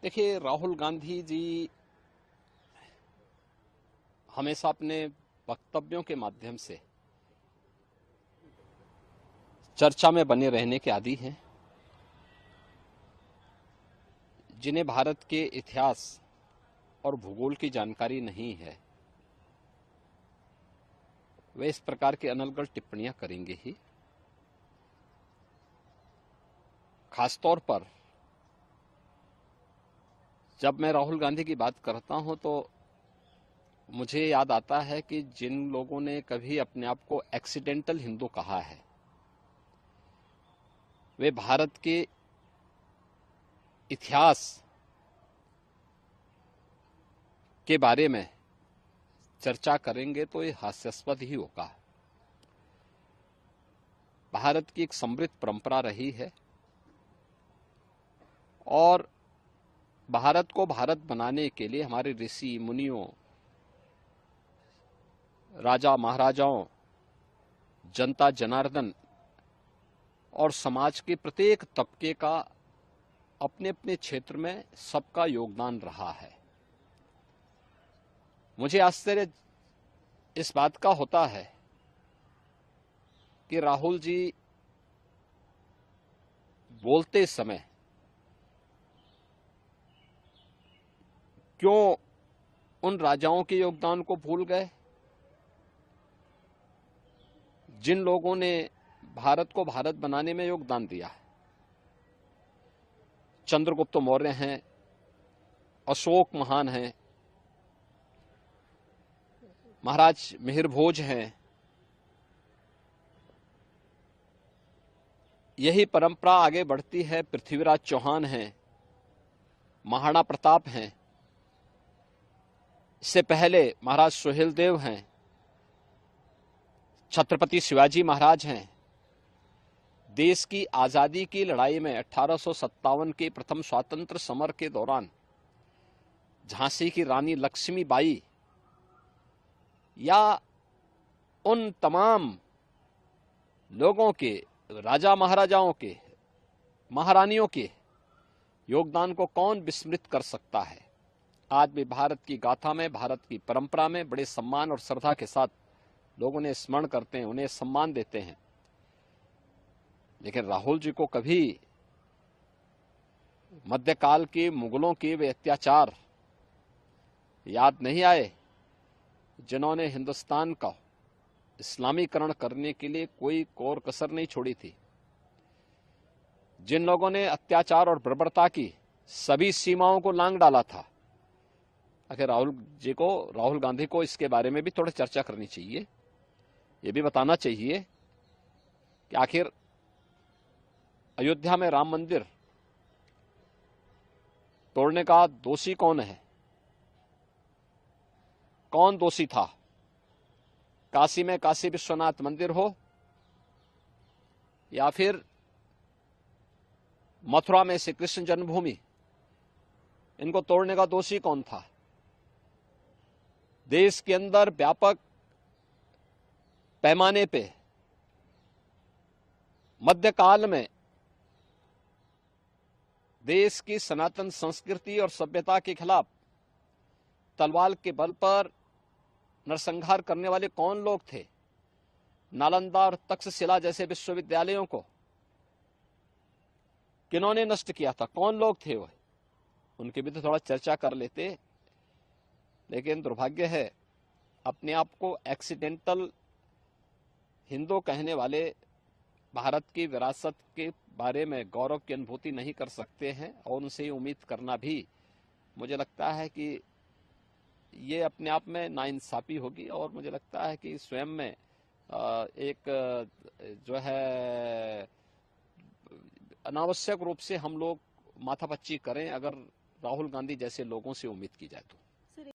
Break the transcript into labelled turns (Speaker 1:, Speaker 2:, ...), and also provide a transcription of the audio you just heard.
Speaker 1: देखिए, राहुल गांधी जी हमेशा अपने वक्तव्यों के माध्यम से चर्चा में बने रहने के आदी हैं। जिन्हें भारत के इतिहास और भूगोल की जानकारी नहीं है, वे इस प्रकार की अनर्गल टिप्पणियां करेंगे ही। खासतौर पर जब मैं राहुल गांधी की बात करता हूं तो मुझे याद आता है कि जिन लोगों ने कभी अपने आप को एक्सीडेंटल हिंदू कहा है, वे भारत के इतिहास के बारे में चर्चा करेंगे तो ये हास्यास्पद ही होगा। भारत की एक समृद्ध परंपरा रही है और भारत को भारत बनाने के लिए हमारे ऋषि मुनियों, राजा महाराजाओं, जनता जनार्दन और समाज के प्रत्येक तबके का अपने अपने क्षेत्र में सबका योगदान रहा है। मुझे आश्चर्य इस बात का होता है कि राहुल जी बोलते समय क्यों उन राजाओं के योगदान को भूल गए जिन लोगों ने भारत को भारत बनाने में योगदान दिया है। चंद्रगुप्त मौर्य हैं, अशोक महान हैं, महाराज मिहिर भोज हैं। यही परंपरा आगे बढ़ती है। पृथ्वीराज चौहान हैं, महाराणा प्रताप हैं, इससे पहले महाराज सुहेलदेव हैं, छत्रपति शिवाजी महाराज हैं। देश की आजादी की लड़ाई में 1857 के प्रथम स्वातंत्र समर के दौरान झांसी की रानी लक्ष्मीबाई या उन तमाम लोगों के, राजा महाराजाओं के, महारानियों के योगदान को कौन विस्मृत कर सकता है। आज भी भारत की गाथा में, भारत की परंपरा में बड़े सम्मान और श्रद्धा के साथ लोगों ने स्मरण करते हैं, उन्हें सम्मान देते हैं। लेकिन राहुल जी को कभी मध्यकाल के मुगलों के वे अत्याचार याद नहीं आए जिन्होंने हिंदुस्तान का इस्लामीकरण करने के लिए कोई कोर कसर नहीं छोड़ी थी। जिन लोगों ने अत्याचार और बर्बरता की सभी सीमाओं को लांघ डाला था। आखिर राहुल गांधी को इसके बारे में भी थोड़ी चर्चा करनी चाहिए। ये भी बताना चाहिए कि आखिर अयोध्या में राम मंदिर तोड़ने का दोषी कौन है, कौन दोषी था। काशी में काशी विश्वनाथ मंदिर हो या फिर मथुरा में श्री कृष्ण जन्मभूमि, इनको तोड़ने का दोषी कौन था। देश के अंदर व्यापक पैमाने पे मध्यकाल में देश की सनातन संस्कृति और सभ्यता के खिलाफ तलवार के बल पर नरसंहार करने वाले कौन लोग थे। नालंदा और तक्षशिला जैसे विश्वविद्यालयों को किन्होंने नष्ट किया था, कौन लोग थे वह, उनकी भी तो थोड़ा चर्चा कर लेते। लेकिन दुर्भाग्य है, अपने आप को एक्सीडेंटल हिंदू कहने वाले भारत की विरासत के बारे में गौरव की अनुभूति नहीं कर सकते हैं और उनसे उम्मीद करना भी मुझे लगता है कि ये अपने आप में नाइंसाफी होगी। और मुझे लगता है कि स्वयं में एक जो है अनावश्यक रूप से हम लोग माथापच्ची करें अगर राहुल गांधी जैसे लोगों से उम्मीद की जाए तो।